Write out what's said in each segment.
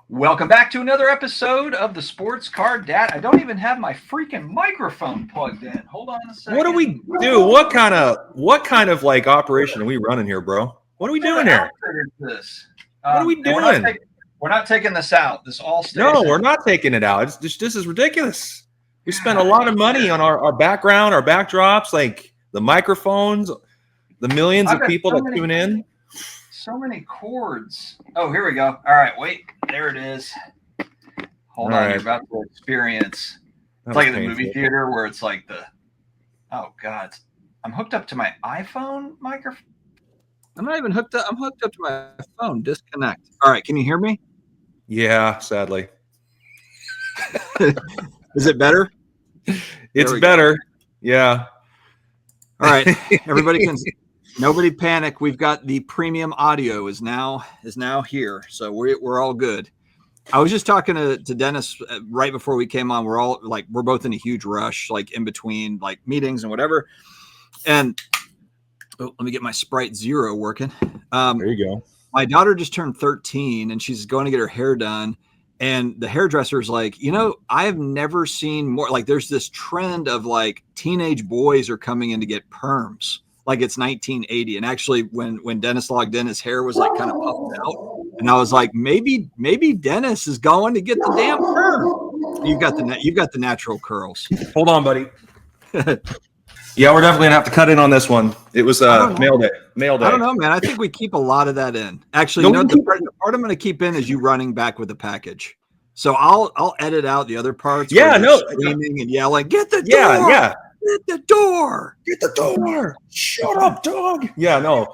Welcome back to another episode of the Sports Card Dad. I don't even have my freaking microphone plugged in. Hold on a second. What do we do? What kind of like operation are we running here, bro? What are we doing here? This? What are we doing? We're not taking this out. This all stays No, in. we're not taking it out. This is ridiculous. We spent a lot of money on our background, our backdrops, like the microphones, the millions of people that tune in. So many cords. Oh, here we go. All right, wait. There it is. Hold on. You're about to experience. It's like in the movie theater where it's like the. Oh God, I'm hooked up to my iPhone microphone. I'm not even hooked up. I'm hooked up to my phone. Disconnect. All right, can you hear me? Yeah, sadly. Is it better? It's better. Yeah. All right, everybody can. Nobody panic. We've got the premium audio is now here, so we're all good. I was just talking to Dennis right before we came on. We're both in a huge rush, like in between like meetings and whatever. And let me get my Sprite Zero working. There you go. My daughter just turned 13, and she's going to get her hair done. And the hairdresser's like, I've never seen more. Like, there's this trend of like teenage boys are coming in to get perms. Like it's 1980. And actually when Dennis logged in, his hair was like kind of puffed out. And I was like, maybe Dennis is going to get the damn perm. You've got the natural curls. Hold on, buddy. Yeah, we're definitely gonna have to cut in on this one. It was mail day. I don't know, man. I think we keep a lot of that in. Actually, the part I'm gonna keep in is you running back with the package. So I'll edit out the other parts. Yeah, screaming and yelling, get the door. Yeah. Get the door. Get the door. Shut up, dog. Yeah, no.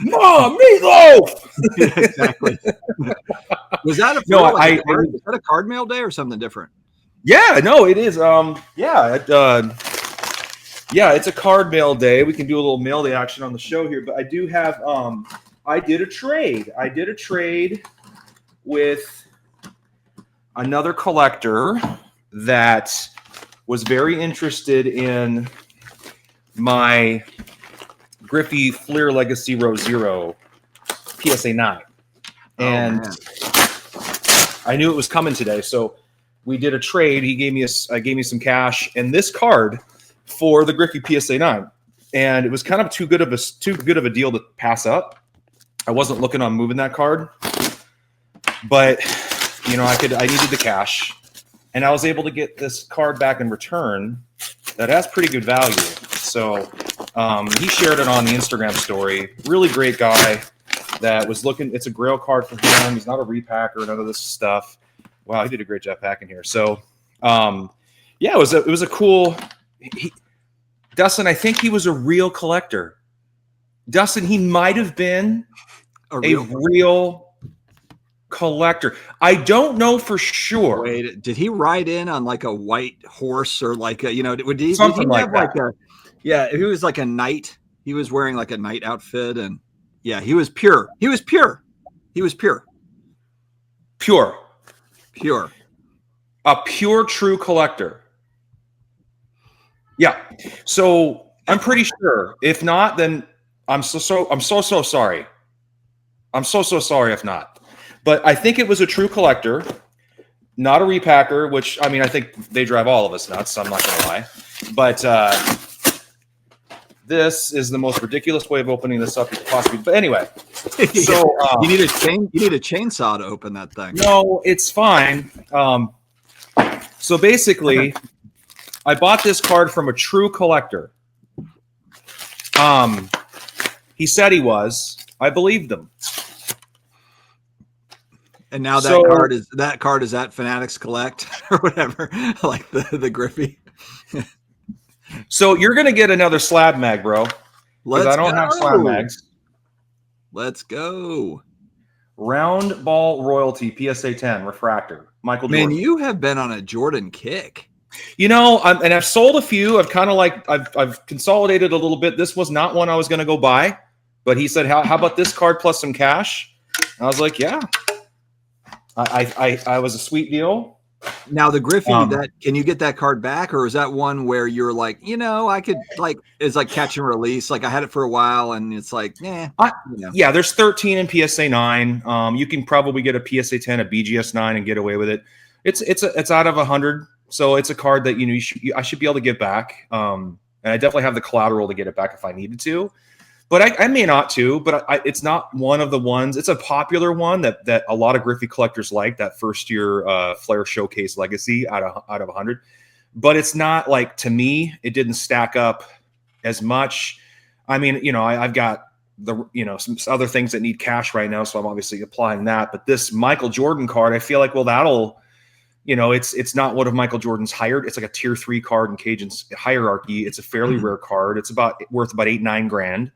Mom, meatloaf. Exactly. Was that a is that a card mail day or something different? Yeah, no, it is. It's a card mail day. We can do a little mail day action on the show here, but I do have I did a trade. I did a trade with another collector that was very interested in my Griffey Fleer Legacy Row Zero PSA 9. And I knew it was coming today. So we did a trade. He gave me some cash and this card for the Griffey PSA 9. And it was kind of too good of a deal to pass up. I wasn't looking on moving that card. But I needed the cash. And I was able to get this card back in return that has pretty good value. So he shared it on the Instagram story. Really great guy that was looking. It's a grail card for him. He's not a repacker, none of this stuff. Wow, he did a great job packing here. So, it was a cool. Dustin, I think he was a real collector. Dustin, he might have been a real collector. I don't know for sure. Wait, did he ride in on like a white horse or like a, did he something like have that? He was like a knight. He was wearing like a knight outfit, and he was pure. He was pure. A pure true collector. Yeah. So I'm pretty sure. If not, then I'm so sorry. I'm so sorry if not. But I think it was a true collector, not a repacker, which, I think they drive all of us nuts, so I'm not going to lie. But this is the most ridiculous way of opening this up you could possibly. But anyway, so you need a chainsaw to open that thing. No, it's fine. So basically, I bought this card from a true collector. He said he was. I believed him. And now that card is at Fanatics Collect or whatever, like the Griffey. So you're gonna get another SlabMag, bro. Because I don't have SlabMags. Let's go. Round ball royalty PSA 10 refractor. Michael Jordan. Man, you have been on a Jordan kick. And I've sold a few. I've kind of I've consolidated a little bit. This was not one I was gonna go buy, but he said, "How about this card plus some cash?" And I was like, "Yeah." I was a sweet deal. Now the Griffey, Um, that can you get that card back, or is that one where you're like, I could like it's like catch and release. Like I had it for a while, and it's like, I, yeah, there's 13 in PSA 9. You can probably get a PSA 10, a BGS 9, and get away with it. It's out of 100, so it's a card that I should be able to get back. And I definitely have the collateral to get it back if I needed to. But I may not too. But it's not one of the ones. It's a popular one that a lot of Griffey collectors like. That first year Flair Showcase Legacy out of 100. But it's not like, to me, it didn't stack up as much. I mean, I've got some other things that need cash right now, so I'm obviously applying that. But this Michael Jordan card, I feel like, well, that'll, it's not one of Michael Jordan's hired. It's like a tier 3 card in Cajun's hierarchy. It's a fairly rare card. It's worth about $8-9 grand.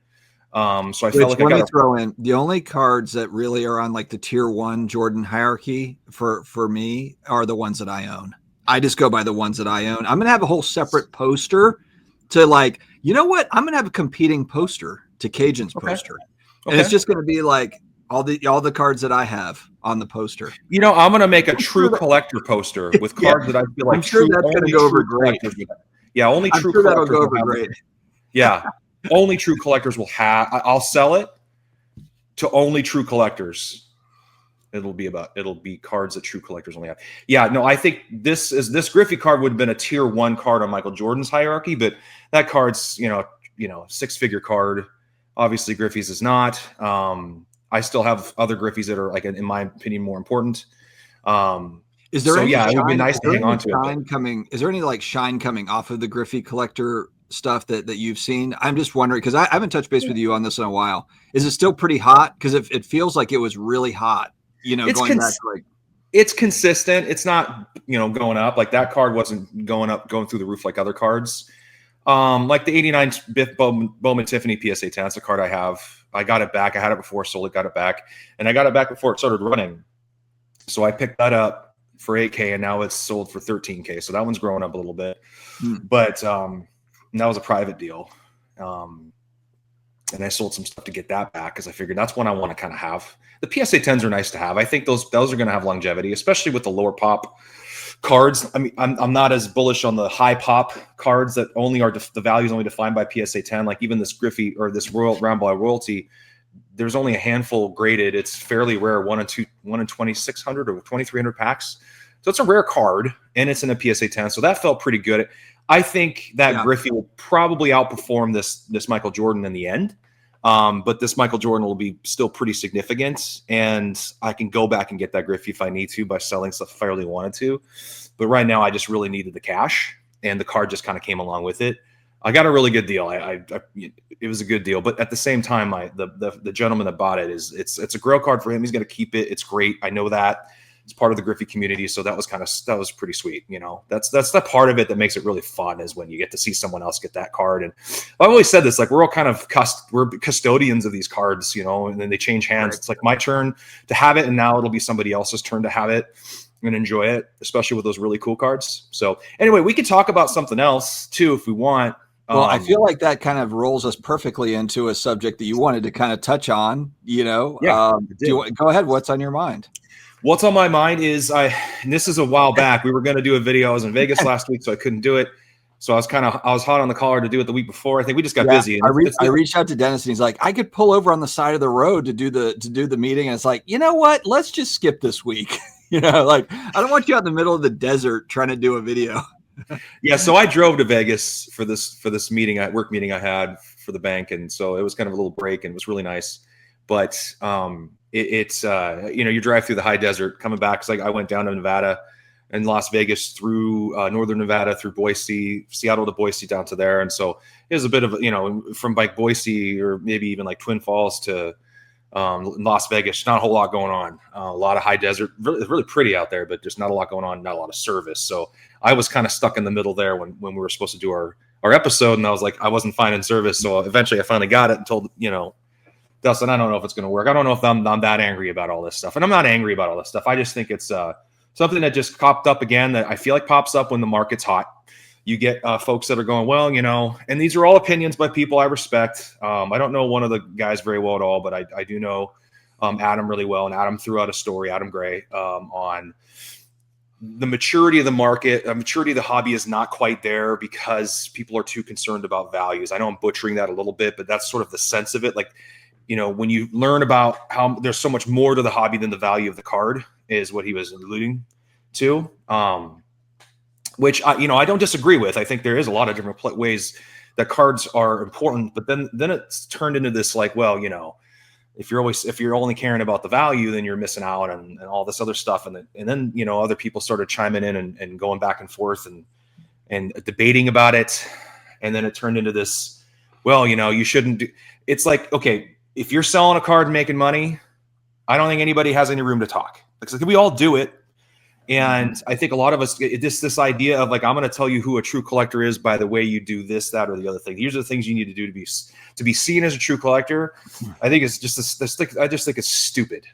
So I felt like let me throw in the only cards that really are on like the tier 1 Jordan hierarchy for me are the ones that I own. I just go by the ones that I own. I'm gonna have a whole separate poster to like, what? I'm gonna have a competing poster to Cajun's poster, and it's just gonna be like all the cards that I have on the poster. I'm gonna make a true collector poster with cards that I feel like I'm sure that's gonna go over great. Yeah, only true collectors that'll go over great. Yeah. Only true collectors will have. I'll sell it to only true collectors. It'll be cards that true collectors only have. Yeah, no, I think this Griffey card would have been a tier 1 card on Michael Jordan's hierarchy, but that card's 6-figure card. Obviously, Griffey's is not. I still have other Griffies that are, like, in my opinion, more important. Is there any it would be nice to hang on to it. Is there any like shine coming off of the Griffey collector stuff that you've seen? I'm just wondering, because I haven't touched base with you on this in a while. Is it still pretty hot? Because it feels like it was really hot, going back like. It's consistent. It's not, going up. Like that card wasn't going through the roof like other cards. Like the 89 Biff Bowman Tiffany PSA 10, that's a card I have. I got it back. I had it before, sold it, got it back. And I got it back before it started running. So I picked that up for $8K, and now it's sold for $13K. So that one's growing up a little bit. But and that was a private deal. And I sold some stuff to get that back because I figured that's one I want to kind of have. The PSA 10s are nice to have. I think those are going to have longevity, especially with the lower pop cards. I mean, I'm not as bullish on the high pop cards that only are the value is only defined by PSA 10. Like even this Griffey or this Round Ball Royalty, there's only a handful graded. It's fairly rare, 1 in 2,600 or 2,300 packs. So it's a rare card, and it's in a PSA 10. So that felt pretty good. I think that Griffey will probably outperform this Michael Jordan in the end. But this Michael Jordan will be still pretty significant, and I can go back and get that Griffey if I need to by selling stuff if I really wanted to. But right now, I just really needed the cash, and the card just kind of came along with it. I got a really good deal. It was a good deal, but at the same time, the gentleman that bought it it's a grail card for him. He's going to keep it. It's great. I know that. It's part of the Griffey community, so that was pretty sweet. That's the part of it that makes it really fun, is when you get to see someone else get that card. And I've always said this, like, we're all kind of we're custodians of these cards, and then they change hands. Right. It's like my turn to have it, and now it'll be somebody else's turn to have it and enjoy it, especially with those really cool cards. So anyway, we could talk about something else too if we want. Well, I feel like that kind of rolls us perfectly into a subject that you wanted to kind of touch on. Go ahead. What's on your mind? What's on my mind is and this is a while back. We were going to do a video. I was in Vegas last week, so I couldn't do it. So I was hot on the collar to do it the week before. I think we just got busy. I reached out to Dennis, and he's like, I could pull over on the side of the road to do the meeting. And it's like, you know what? Let's just skip this week. Like, I don't want you out in the middle of the desert trying to do a video. Yeah. So I drove to Vegas for this meeting, work meeting I had for the bank. And so it was kind of a little break, and it was really nice. But it's you drive through the high desert coming back. Cause I went down to Nevada and Las Vegas through northern Nevada, through Boise, Seattle to Boise, down to there. And so it was a bit of, from like Boise or maybe even like Twin Falls to Las Vegas, not a whole lot going on. A lot of high desert, really pretty out there, but just not a lot going on, not a lot of service. So I was kind of stuck in the middle there when we were supposed to do our episode, and I was like, I wasn't finding service. So eventually I finally got it and told, Dustin, I don't know if it's going to work. I don't know if I'm that angry about all this stuff. And I'm not angry about all this stuff. I just think it's something that just popped up again, that I feel like pops up when the market's hot. You get folks that are going, well, and these are all opinions by people I respect. I don't know one of the guys very well at all, but I do know Adam really well. And Adam threw out a story, Adam Gray, on the maturity of the market, maturity of the hobby is not quite there because people are too concerned about values. I know I'm butchering that a little bit, but that's sort of the sense of it. Like, when you learn about how there's so much more to the hobby than the value of the card is what he was alluding to. Which I don't disagree with. I think there is a lot of different ways that cards are important, but then it's turned into this like, well, if you're only caring about the value, then you're missing out and all this other stuff. And then other people started chiming in and going back and forth and debating about it. And then it turned into this, well, you shouldn't do. It's like, okay, if you're selling a card and making money, I don't think anybody has any room to talk. Because we all do it. And I think a lot of us, this idea of like, I'm going to tell you who a true collector is by the way you do this, that, or the other thing. These are the things you need to do to be seen as a true collector. I think it's just I just think it's stupid.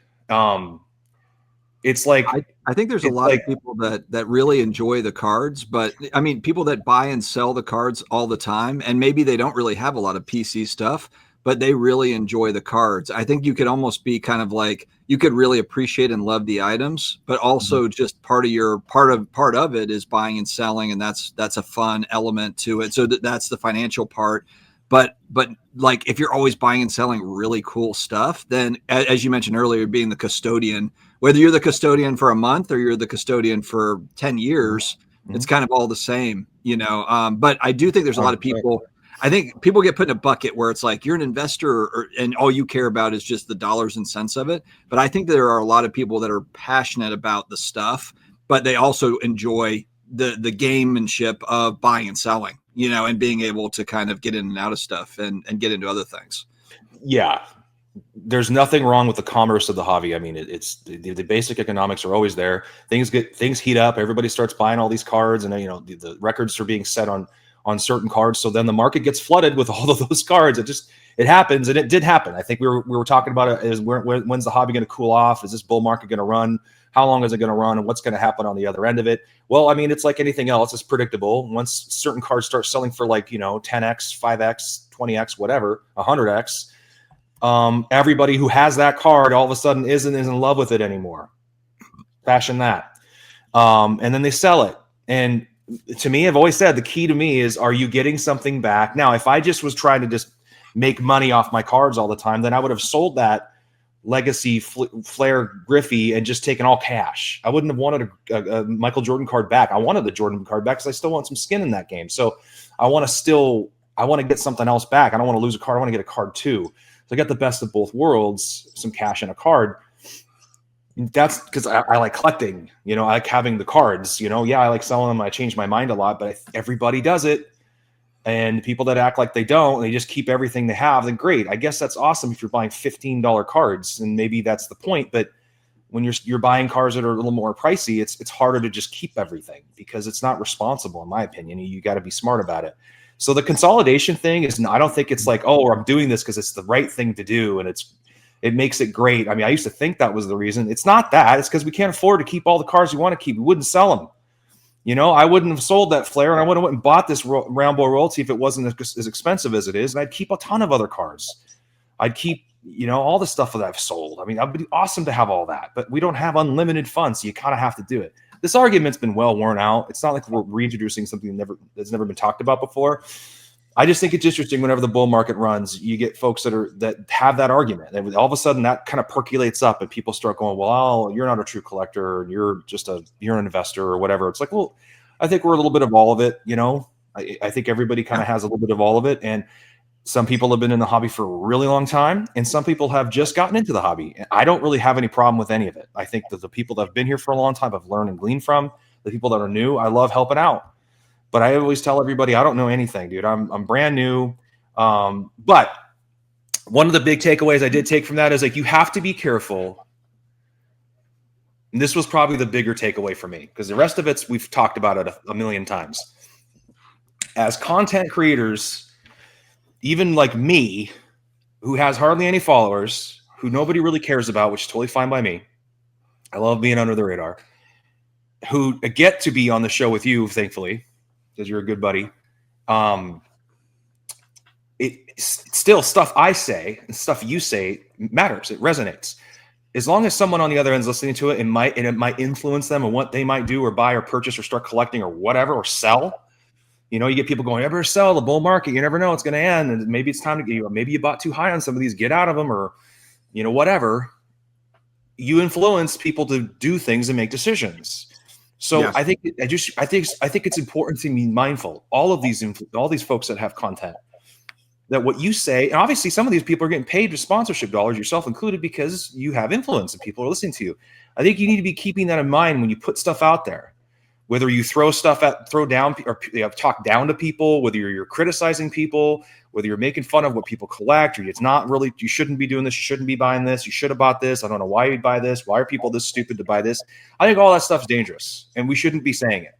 It's like I think there's a lot of people that really enjoy the cards, but I mean, people that buy and sell the cards all the time, and maybe they don't really have a lot of PC stuff, but they really enjoy the cards. I think you could almost be kind of like, you could really appreciate and love the items, but also just part of it is buying and selling. And that's a fun element to it. So that's the financial part. But like, if you're always buying and selling really cool stuff, then as you mentioned earlier, being the custodian, whether you're the custodian for a month or you're the custodian for 10 years, it's kind of all the same, but I do think there's a lot of people. I think people get put in a bucket where it's like you're an investor and all you care about is just the dollars and cents of it. But I think there are a lot of people that are passionate about the stuff, but they also enjoy the gamemanship of buying and selling, and being able to kind of get in and out of stuff and get into other things. Yeah. There's nothing wrong with the commerce of the hobby. I mean, it's the basic economics are always there. Things heat up. Everybody starts buying all these cards, and the records are being set on certain cards. So then the market gets flooded with all of those cards. It happens, and it did happen. I think we were talking about it. When's the hobby going to cool off? Is this bull market going to run? How long is it going to run? And what's going to happen on the other end of it? Well, I mean, it's like anything else. It's predictable. Once certain cards start selling for 10x, 5x, 20x, whatever, 100x, everybody who has that card all of a sudden isn't in love with it anymore. Fashion that. And then they sell it. And to me, I've always said the key to me is, are you getting something back? Now, if I just was trying to just make money off my cards all the time, then I would have sold that legacy Flair Griffey and just taken all cash. I wouldn't have wanted a Michael Jordan card back. I wanted the Jordan card back because I still want some skin in that game. So I want to get something else back. I don't want to lose a card. I want to get a card too. So I got the best of both worlds, some cash and a card. That's because I like collecting, I like having the cards, I like selling them. I change my mind a lot, but everybody does it. And people that act like they don't, and they just keep everything they have, then great. I guess that's awesome if you're buying $15 cards, and maybe that's the point. But when you're buying cards that are a little more pricey, it's harder to just keep everything because it's not responsible, in my opinion. You got to be smart about it. So the consolidation thing I don't think it's like, oh, I'm doing this because it's the right thing to do, and it makes it great. I mean, I used to think that was the reason. It's not that. It's because we can't afford to keep all the cards we want to keep. We wouldn't sell them. I wouldn't have sold that Flair, and I wouldn't have went and bought this Rambo Royalty if it wasn't as expensive as it is. And I'd keep a ton of other cards. I'd keep, all the stuff that I've sold. I mean, it'd be awesome to have all that, but we don't have unlimited funds, so you kind of have to do it. This argument's been well worn out. It's not like we're reintroducing something that's never been talked about before. I just think it's interesting whenever the bull market runs, you get folks that have that argument. And all of a sudden that kind of percolates up and people start going, well, you're not a true collector. You're an investor or whatever. It's like, well, I think we're a little bit of all of it. I think everybody kind of has a little bit of all of it. And some people have been in the hobby for a really long time, and some people have just gotten into the hobby. And I don't really have any problem with any of it. I think that the people that have been here for a long time I've learned and gleaned from. The people that are new, I love helping out. But I always tell everybody, I don't know anything, dude. I'm brand new. But one of the big takeaways I did take from that is like, you have to be careful. And this was probably the bigger takeaway for me, because the rest of it's, we've talked about it a million times. As content creators, even like me, who has hardly any followers, who nobody really cares about, which is totally fine by me. I love being under the radar. Who get to be on the show with you, thankfully, because you're a good buddy. It's still stuff I say and stuff you say matters. It resonates. as long as someone on the other end is listening to it, it might influence them and what they might do or buy or purchase or start collecting or whatever, or sell. You know, you get people going, ever sell the bull market. You never know it's going to end. And maybe it's time to, maybe you bought too high on some of these, get out of them, or, whatever. You influence people to do things and make decisions. So yes. I think it's important to be mindful. All these folks that have content, that what you say, and obviously some of these people are getting paid with sponsorship dollars, yourself included, because you have influence and people are listening to you. I think you need to be keeping that in mind when you put stuff out there, whether you throw down or talk down to people, whether you're criticizing people, whether you're making fun of what people collect, or it's not really, you shouldn't be doing this, you shouldn't be buying this, you should have bought this, I don't know why you'd buy this, why are people this stupid to buy this? I think all that stuff's dangerous, and we shouldn't be saying it,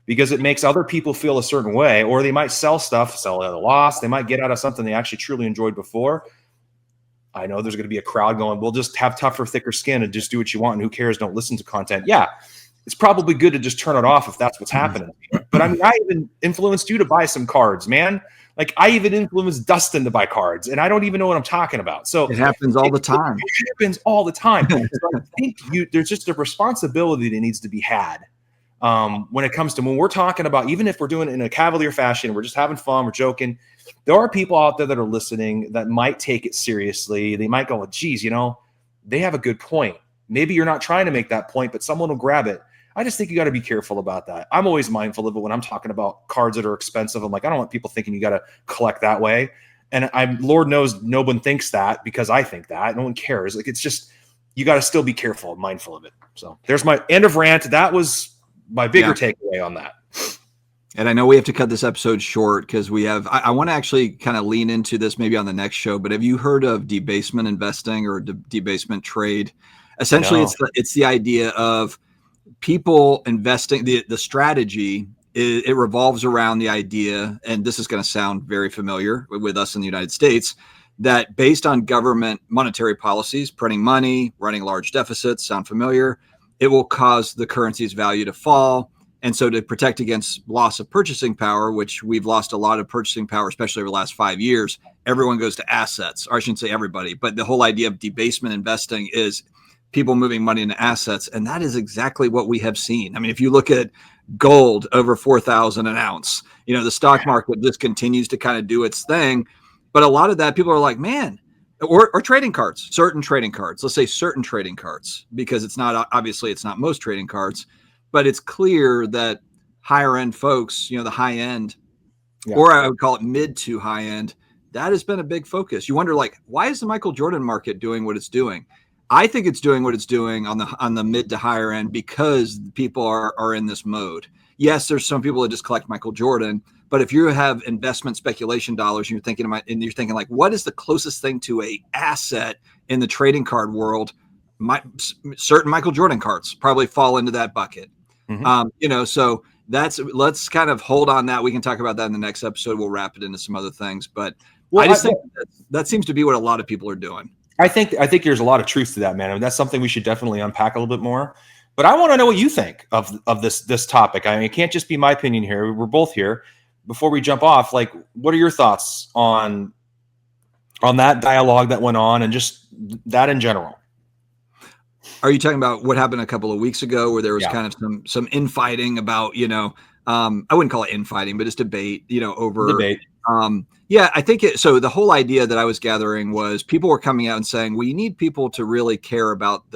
because it makes other people feel a certain way, or they might sell at a loss. They might get out of something they actually truly enjoyed before. I know there's going to be a crowd going, we'll just have tougher, thicker skin and just do what you want, and who cares, don't listen to content. Yeah, it's probably good to just turn it off if that's what's happening. But I mean, I even influenced you to buy some cards, man. Like, I even influenced Dustin to buy cards, and I don't even know what I'm talking about. So it happens all the time. It happens all the time. So I think there's just a responsibility that needs to be had. When it comes to, when we're talking about, even if we're doing it in a cavalier fashion, we're just having fun, we're joking, there are people out there that are listening that might take it seriously. They might go, well, geez, they have a good point. Maybe you're not trying to make that point, but someone will grab it. I just think you got to be careful about that. I'm always mindful of it when I'm talking about cards that are expensive. I'm like, I don't want people thinking you got to collect that way. And Lord knows no one thinks that, because I think that. No one cares. Like, it's just, you got to still be careful and mindful of it. So there's my end of rant. That was my bigger takeaway on that. And I know we have to cut this episode short because I want to actually kind of lean into this maybe on the next show, but have you heard of debasement investing or debasement trade? Essentially, it's the idea of people investing. The strategy, it revolves around the idea, and this is going to sound very familiar with us in the United States, that based on government monetary policies, printing money, running large deficits, sound familiar? It will cause the currency's value to fall. And so to protect against loss of purchasing power, which we've lost a lot of purchasing power, especially over the last 5 years, everyone goes to assets, or I shouldn't say everybody, but the whole idea of debasement investing is people moving money into assets. And that is exactly what we have seen. I mean, if you look at gold over 4,000 an ounce, the stock market just continues to kind of do its thing. But a lot of that, people are like, man, or trading cards, certain trading cards, let's say certain trading cards, because it's not most trading cards, but it's clear that higher end folks, the high end, or I would call it mid to high end, that has been a big focus. You wonder, like, why is the Michael Jordan market doing what it's doing? I think it's doing what it's doing on the mid to higher end because people are in this mode. Yes, there's some people that just collect Michael Jordan, but if you have investment speculation dollars, you're thinking like, what is the closest thing to a asset in the trading card world? Certain Michael Jordan cards probably fall into that bucket. Mm-hmm. So let's kind of hold on that. We can talk about that in the next episode. We'll wrap it into some other things, but I just think that seems to be what a lot of people are doing. I think there's a lot of truth to that, man. I mean, that's something we should definitely unpack a little bit more. But I want to know what you think of this topic. I mean, it can't just be my opinion here. We're both here. Before we jump off, like, what are your thoughts on that dialogue that went on and just that in general? Are you talking about what happened a couple of weeks ago where there was kind of some infighting about, I wouldn't call it infighting, but it's debate, over debate. I think so the whole idea that I was gathering was people were coming out and saying, well, you need people to really care about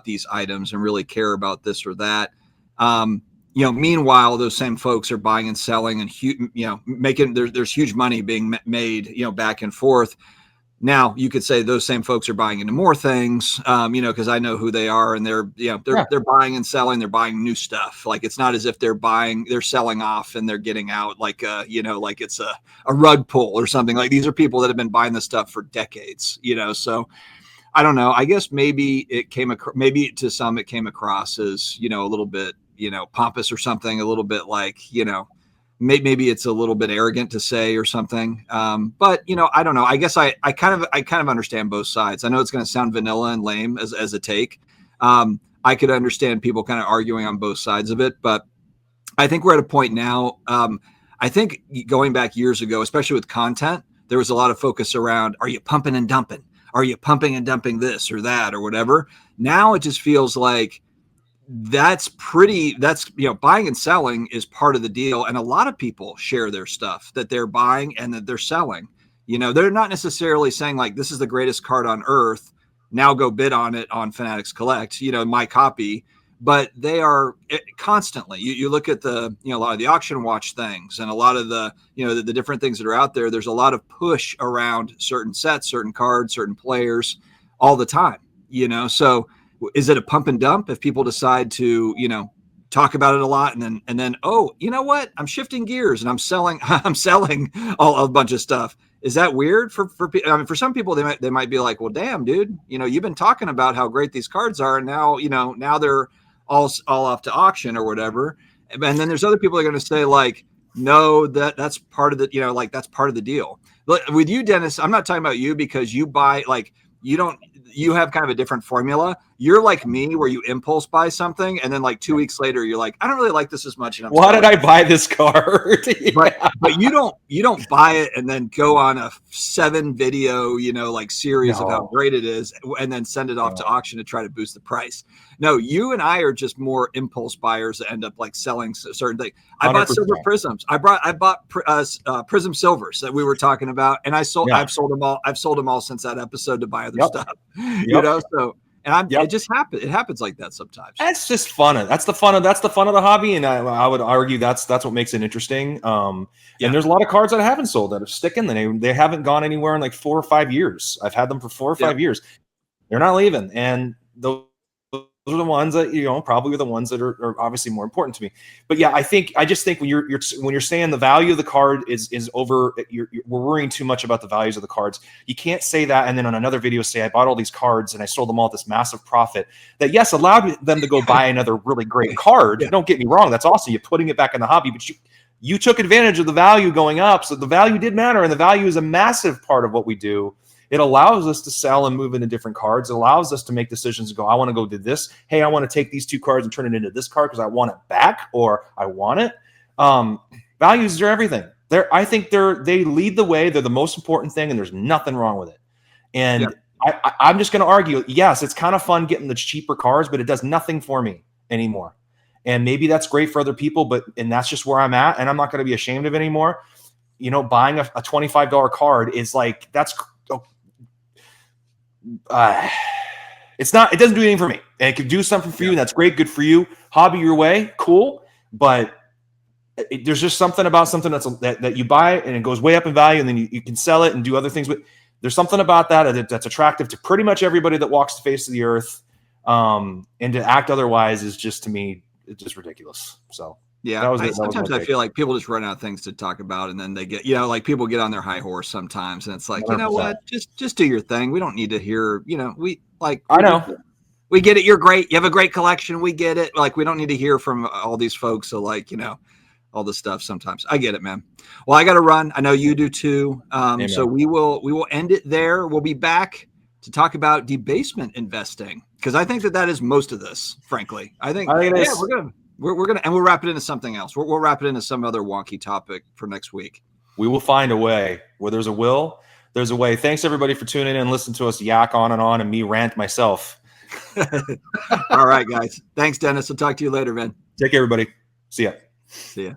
these items and really care about this or that. Meanwhile, those same folks are buying and selling and, making, there's huge money being made, back and forth. Now you could say those same folks are buying into more things, because I know who they are, and they're buying and selling. They're buying new stuff. Like, it's not as if they're selling off and they're getting out like like it's a rug pull or something. Like, these are people that have been buying this stuff for decades, So I don't know. I guess maybe to some it came across as, a little bit, pompous or something, a little bit like, maybe it's a little bit arrogant to say or something. But, I don't know. I guess I kind of understand both sides. I know it's going to sound vanilla and lame as a take. I could understand people kind of arguing on both sides of it, but I think we're at a point now. I think going back years ago, especially with content, there was a lot of focus around, are you pumping and dumping? are you pumping and dumping this or that or whatever? Now it just feels like that's buying and selling is part of the deal. And a lot of people share their stuff that they're buying and that they're selling. They're not necessarily saying like, this is the greatest card on earth, now go bid on it on Fanatics Collect, my copy. But they are constantly, you look at a lot of the auction watch things and a lot of the different things that are out there. There's a lot of push around certain sets, certain cards, certain players all the time, so is it a pump and dump if people decide to, talk about it a lot and then, oh, you know what? I'm shifting gears and I'm selling a bunch of stuff. Is that weird for people? I mean, for some people, they might be like, well, damn, dude, you've been talking about how great these cards are. And now they're all off to auction or whatever. And then there's other people that are going to say like, no, that's part of the, that's part of the deal. With you, Dennis, I'm not talking about you because you buy like, you have kind of a different formula. You're like me where you impulse buy something and then like 2 weeks later you're like, I don't really like this as much. And why did I buy this card? but you don't buy it and then go on a 7 video, series of how great it is and then send it off to auction to try to boost the price. No, you and I are just more impulse buyers that end up like selling certain things. I 100%. Bought silver prisms. I bought prism silvers that we were talking about, and I've sold them all. I've sold them all since that episode to buy other stuff. So it just happens. It happens like that sometimes. That's just fun. That's the fun of the hobby, and I would argue that's what makes it interesting. And there's a lot of cards that I haven't sold that are sticking. They haven't gone anywhere in like 4 or 5 years. I've had them for 4 or 5 years. They're not leaving, and those are the ones that probably are the ones that are obviously more important to me. But I just think when you're saying the value of the card is over, we're worrying too much about the values of the cards. You can't say that and then on another video say I bought all these cards and I sold them all at this massive profit. That yes, allowed them to go buy another really great card. Don't get me wrong, that's awesome. You're putting it back in the hobby, but you took advantage of the value going up. So the value did matter, and the value is a massive part of what we do. It allows us to sell and move into different cards. It allows us to make decisions and go, I want to go do this. Hey, I want to take these 2 cards and turn it into this card because I want it back or I want it. Values are everything. I think they lead the way. They're the most important thing, and there's nothing wrong with it. And I'm just going to argue, yes, it's kind of fun getting the cheaper cards, but it does nothing for me anymore. And maybe that's great for other people, and that's just where I'm at, and I'm not going to be ashamed of it anymore. Buying a $25 card is like, it doesn't do anything for me, and it can do something for you, and that's great, good for you. Hobby your way, cool. But there's just something about something that you buy and it goes way up in value, and then you can sell it and do other things. But there's something about that's attractive to pretty much everybody that walks the face of the earth. And to act otherwise is just, to me, it's just ridiculous. So sometimes I feel like people just run out of things to talk about, and then they get, like people get on their high horse sometimes, and it's like, 100%. You know what, just do your thing. We don't need to hear, I know. We get it. You're great. You have a great collection. We get it. Like, we don't need to hear from all these folks. So all this stuff sometimes. I get it, man. Well, I got to run. I know you do too. So we will end it there. We'll be back to talk about debasement investing, because I think that is most of this, frankly. I think it is. We're gonna and we'll wrap it into something else. We'll wrap it into some other wonky topic for next week. We will find a way. Where there's a will, there's a way. Thanks everybody for tuning in and listening to us yak on and me rant myself. All right, guys. Thanks, Dennis. I'll talk to you later, man. Take care, everybody. See ya. See ya.